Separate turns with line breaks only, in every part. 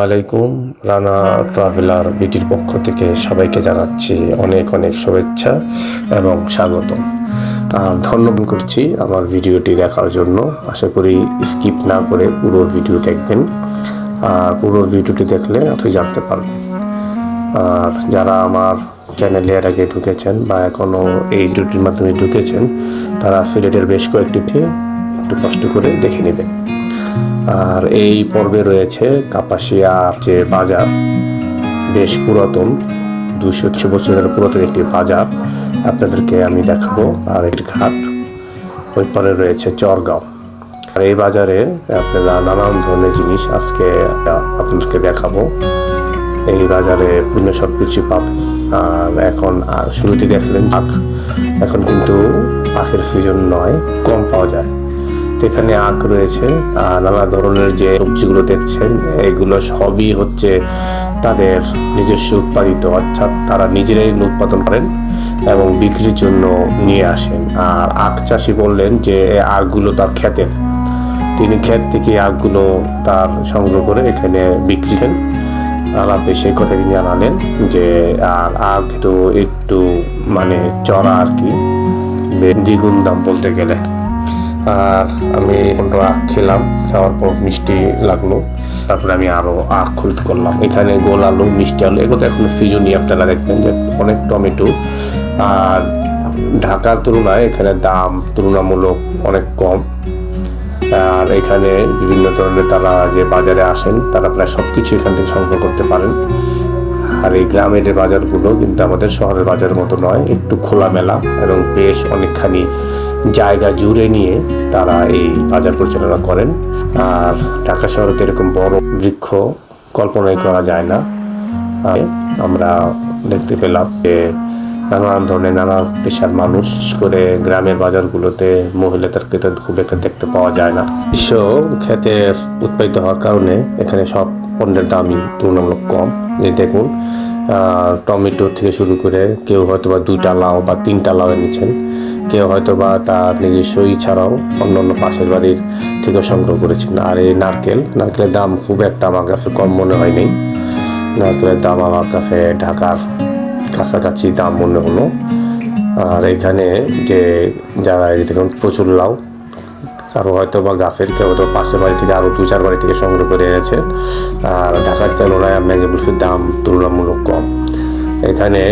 আলাইকুম। রানা ট্রাভেলার বিটির পক্ষ থেকে সবাইকে জানাচ্ছি অনেক অনেক শুভেচ্ছা এবং স্বাগত। ধন্যবাদ করছি আমার ভিডিওটি দেখার জন্য। আশা করি স্কিপ না করে পুরো ভিডিও দেখবেন, আর পুরো ভিডিওটি দেখলে আপনি জানতে পারবেন। আর যারা আমার চ্যানেলে এর আগে ঢুকেছেন বা এখনও এই ভিডিওটির মাধ্যমে ঢুকেছেন, তারা সিলেটের বেশ কয়েকটি একটু কষ্ট করে দেখে নেবেন। আর এই পর্বে রয়েছে কাপাসিয়ার যে বাজার, বেশ পুরাতন, 200 বছরের পুরাতন একটি বাজার আপনাদেরকে আমি দেখাবো। আর একটি ঘাট, ওই পরে রয়েছে চরগাঁও। আর এই বাজারে আপনারা নানান ধরনের জিনিস আজকে আপনাদেরকে দেখাবো। এই বাজারে পূর্ণ সব কিছু পাবেন। আর এখন শুরুতে দেখলেন আখ, এখন কিন্তু আখের সিজন নয়, কম পাওয়া যায়। এখানে আখ রয়েছে, আর নানা ধরনের যে সবজিগুলো দেখছেন এগুলো সবই হচ্ছে তাদের নিজস্ব উৎপাদিত, অর্থাৎ তারা নিজেরাই উৎপাদন করেন এবং বিক্রির জন্য নিয়ে আসেন। আর আখ চাষি বললেন যে আখগুলো তার ক্ষেতের, তিনি ক্ষেত থেকে আখগুলো তার সংগ্রহ করে এখানে বিক্রি করেন। আলাপে সেই কথা তিনি জানালেন যে আর আখ তো একটু মানে চড়া আর কি, দ্বিগুণ দাম বলতে গেলে। আর আমি আখ খেলাম, খাওয়ার পর মিষ্টি লাগলো। তারপরে আমি আরো আখ খরিদ করলাম। এখানে গোল আলু, মিষ্টি আলু, এগুলো এখন সিজনই। আপনারা দেখবেন যে অনেক টমেটো। আর ঢাকার তুলনায় এখানে দাম তুলনামূলক অনেক কম। আর এখানে বিভিন্ন ধরনের তারা যে বাজারে আসেন তারা প্রায় সব কিছু এখান থেকে সংগ্রহ করতে পারেন। আর এই গ্রামের বাজারগুলো কিন্তু আমাদের শহরের বাজারের মতো নয়, একটু খোলামেলা এবং বেশ অনেকখানি জায়গা জুড়ে নিয়ে তারা এই বাজার পরিচালনা করেন। আর ঢাকা শহরে তো এরকম বড় বৃক্ষ কল্পনাই করা যায় না। আমরা দেখতে পেলাম যে নানান ধরনের নানা পেশার মানুষ করে গ্রামের বাজারগুলোতে মহিলাদেরকে তো খুব একটা দেখতে পাওয়া যায় না। বিশ্ব ক্ষেতের উৎপাদিত হওয়ার কারণে এখানে সব পণ্যের দামই তুলনামূলক কম। যে দেখুন, টমেটো থেকে শুরু করে কেউ হয়তো বা 2টা লাউ বা 3টা লাউ এনেছেন, কেউ হয়তো বা তার নিজস্ব ছাড়াও অন্য পাশের বাড়ির থেকে সংগ্রহ করেছেন। আর এই নারকেলের দাম খুব একটা আমার কাছে কম মনে হয়নি। নারকেলের দাম আমার কাছে ঢাকার কাছাকাছি দাম মনে হলো। আর এখানে যে যারা দেখুন প্রচুর লাউ, কারো হয়তো বা গাছের, কেউ হয়তো পাশের বাড়ি থেকে আরও 2-4 বাড়ি থেকে সংগ্রহ করে এনেছে। আর ঢাকার তুলনায় আপনাকে বলছি দাম তুলনামূলক কম। এখানে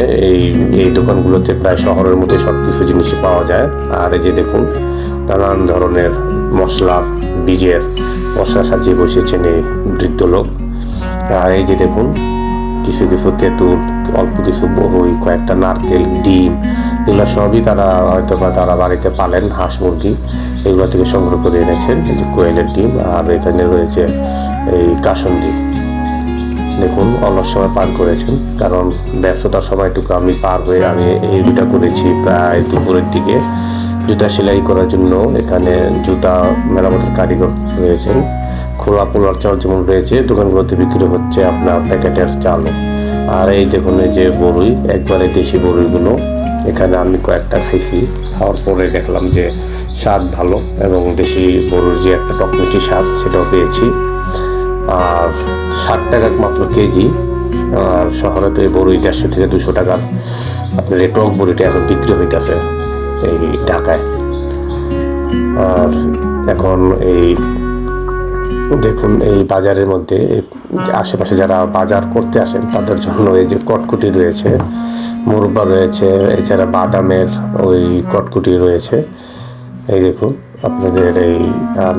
এই দোকানগুলোতে প্রায় শহরের মধ্যে সব কিছু জিনিস পাওয়া যায়। আর এই যে দেখুন নানান ধরনের মশলার বীজের মশলা সাজিয়ে বসেছেন এই বৃদ্ধ লোক। আর এই যে দেখুন কিছু কিছু তেঁতুল, অল্প কিছু বড়ই, কয়েকটা নারকেল, ডিম, এগুলো সবই তারা হয়তো বা তারা বাড়িতে পালেন, হাঁস মুরগি, এগুলো থেকে সংগ্রহ করে এনেছেন। এই যে কোয়েলের ডিম। আর এখানে রয়েছে এই কাসুন্দি। দেখুন অলস সময় পার করেছেন, কারণ ব্যস্ততার সময়টুকু আমি পার হয়ে আমি এই দুটা করেছি প্রায় দুপুরের দিকে। জুতা সেলাই করার জন্য এখানে জুতা মেরামতের কারিগর রয়েছেন। খোলা পোলার চাল যেমন রয়েছে, দোকানগুলোতে বিক্রি হচ্ছে আপনার প্যাকেটের চালও। আর এই দেখুন এই যে বড়ই, একবারে দেশি বড়ইগুলো। এখানে আমি কয়েকটা খাইছি, খাওয়ার পরে দেখলাম যে স্বাদ ভালো এবং দেশি বড়ির যে একটা টকমিষ্টি স্বাদ সেটাও পেয়েছি। আর 60 টাকা মাত্র কেজি। আর শহরে তো এই বড়ি 150 থেকে 200 টাকার আপনার এই টক বড়িটা এখন বিক্রি হইতেছে এই ঢাকায়। আর এখন এই দেখুন এই বাজারের মধ্যে আশেপাশে যারা বাজার করতে আসেন তাদের জন্য এই যে কটকুটি রয়েছে, মুরব্বা রয়েছে, এছাড়া বাদামের ওই কটকুটি রয়েছে। এই দেখুন আপনাদের এই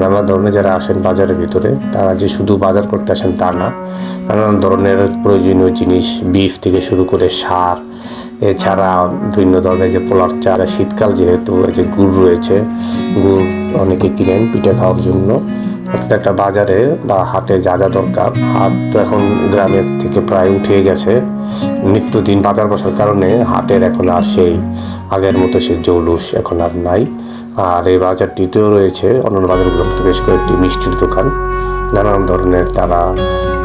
নানা ধরনের যারা আসেন বাজারের ভিতরে, তারা যে শুধু বাজার করতে আসেন তা না, নানান ধরনের প্রয়োজনীয় জিনিস, বীজ থেকে শুরু করে সার, এছাড়া বিভিন্ন ধরনের যে পোলার চাল, শীতকাল যেহেতু এই যে গুড় রয়েছে, গুড় অনেকে কিনেন পিঠে খাওয়ার জন্য। অর্থাৎ একটা বাজারে বা হাটে যা যা দরকার, হাট তো এখন গ্রামের থেকে প্রায় উঠে গেছে। নিত্যদিন বাজার বসার কারণে হাটের এখন আর সেই আগের মতো সেই জৌলুস এখন আর নাই। আর এই বাজারটিতেও রয়েছে অন্যান্য বাজারগুলোর মধ্যে বেশ কয়েকটি মিষ্টির দোকান। নানান ধরনের তারা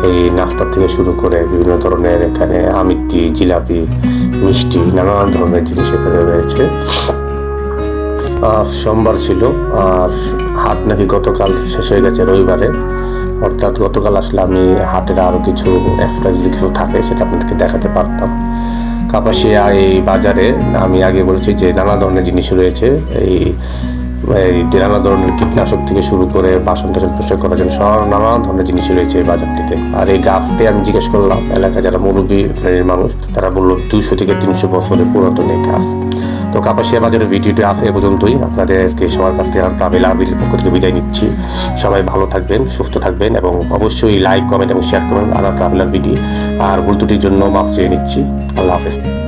এই নাস্তা থেকে শুরু করে বিভিন্ন ধরনের এখানে আমিত্তি, জিলাপি, মিষ্টি, নানান ধরনের জিনিস এখানে রয়েছে। সোমবার ছিল আর হাট নাকি গতকাল শেষ হয়ে গেছে রবিবারে। অর্থাৎ গতকাল আসলে আমি হাটের আরও কিছু এক্সট্রা যদি কিছু থাকে সেটা আপনাদেরকে দেখাতে পারতাম। কাপাসিয়া এই বাজারে আমি আগে বলেছি যে নানা ধরনের জিনিস রয়েছে, এই নানা ধরনের কীটনাশক থেকে শুরু করে বাসন টাসন পরিষ্কার করার জন্য নানা ধরনের জিনিস রয়েছে এই বাজারটিতে। আর এই গাফটি আমি জিজ্ঞেস করলাম এলাকায় যারা মুরব্বী শ্রেণীর মানুষ, তারা বললো 200 থেকে 300 বছরের পুরাতন এই গাফ। তো কাপাসিয়া বাজারের ভিডিওটি আজ এ পর্যন্তই। আপনাদেরকে সবার কাছ থেকে ট্রাভেল আবির পক্ষ থেকে বিদায় নিচ্ছি। সবাই ভালো থাকবেন, সুস্থ থাকবেন এবং অবশ্যই লাইক, কমেন্ট এবং শেয়ার করবেন ট্রাভেলার ভিডিও। আর ভুল ত্রুটির জন্য মাফ চেয়ে নিচ্ছি। আল্লাহ হাফেজ।